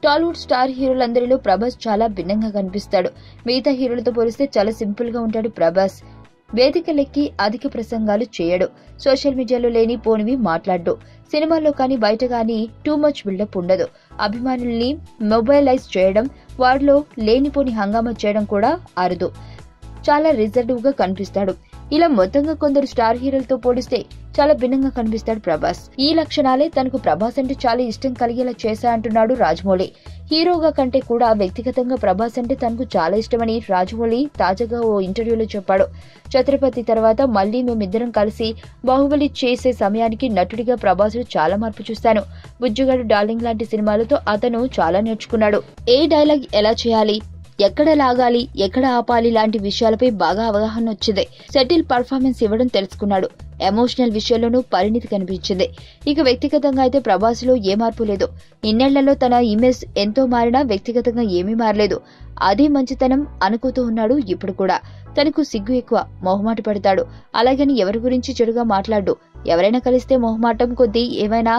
Tollywood star హీరోలందరిలో Prabhas చాలా భిన్నంగా కనిపిస్తాడు. మిగతా హీరోలతో పోలిస్తే చాలా సింపుల్ గా ఉంటాడు ప్రభాస్. వేదికలెక్కి అధిక ప్రసంగాలు చేయడు. సోషల్ మీడియాలో లేని పోనివి మాట్లాడ్డు. సినిమాల్లో కానీ బయట కానీ టూ మచ్ బిల్డప్ ఉండదు. అభిమానుల్ని మొబైలైజ్ చేయడం, వారిలో లేనిపోని హంగామా చేయడం కూడా అరుదు. చాలా రిజర్వ్ గా కనిపిస్తాడు. ఇలా మొత్తంగా కొందరు స్టార్ హీరోలతో పోలిస్తే చాలా భిన్నంగా కనిపిస్తాడు ప్రభాస్. ఈ లక్షణాలే తనకు ప్రభాస్ అంటే చాలా ఇష్టం కలిగేలా చేశాయంటున్నాడు రాజమౌళి. హీరోగా కంటే కూడా వ్యక్తిగతంగా ప్రభాస్ అంటే తనకు చాలా ఇష్టమని రాజమౌళి తాజాగా ఓ ఇంటర్వ్యూలో చెప్పాడు. ఛత్రపతి తర్వాత మళ్లీ మేమిద్దరం కలిసి బాహుబలి చేసే సమయానికి నటుడిగా ప్రభాస్ చాలా మార్పు చూస్తాను. బుజ్జుగాడు, డార్లింగ్ లాంటి సినిమాలతో అతను చాలా నేర్చుకున్నాడు. ఏ డైలాగ్ ఎలా చేయాలి, ఎక్కడ లాగాలి, ఎక్కడ ఆపాలి లాంటి విషయాలపై బాగా అవగాహన వచ్చింది. సెటిల్ పర్ఫార్మెన్స్ ఇవ్వడం తెలుసుకున్నాడు. ఎమోషనల్ విషయంలోనూ పరిణితి కనిపించింది. ఇక వ్యక్తిగతంగా అయితే ప్రభాస్ లో ఏ మార్పు లేదు. ఇన్నేళ్లలో తన ఇమేజ్ ఎంతో మారినా వ్యక్తిగతంగా ఏమీ మారలేదు. అదే మంచితనం అనుకుతూ ఉన్నాడు ఇప్పుడు కూడా. తనకు సిగ్గు ఎక్కువ, మొహమాట పడతాడు. అలాగని ఎవరి గురించి చెడుగా మాట్లాడు. ఎవరైనా కలిస్తే మొహమాటం కొద్దీ ఏమైనా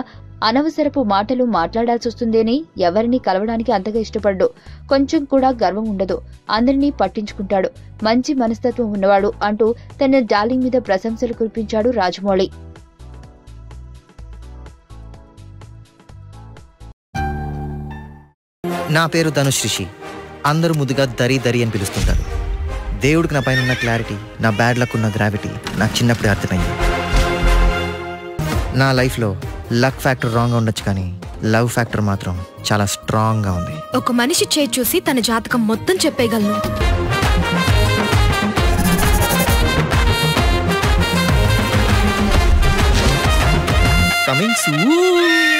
అనవసరపు మాటలు మాట్లాడాల్సి వస్తుందని ఎవరిని కలవడానికి అంతగా ఇష్టపడ్డు. కొంచెం కూడా గర్వం ఉండదు. అందరినీ పట్టించుకుంటాడు. మంచి మనస్తత్వం ఉన్నవాడు అంటూ తన డార్లింగ్ మీద ప్రశంసలు కురిపించాడు రాజమౌళి. నా పేరు ధనుష్ రిషి. అందరూ ముద్దుగా దరి దరి అని పిలుస్తుంటారు. దేవుడికి నా పైన ఉన్న క్లారిటీ, నా బ్యాడ్ లక్ ఉన్న గ్రావిటీ నాకు చిన్నప్పుడే అర్థమైంది. నా లైఫ్లో లక్ ఫ్యాక్టర్ రాంగ్గా ఉండొచ్చు, కానీ లవ్ ఫ్యాక్టర్ మాత్రం చాలా స్ట్రాంగ్గా ఉంది. ఒక మనిషి చేయి చూసి తన జాతకం మొత్తం చెప్పేయగలను. Coming soon.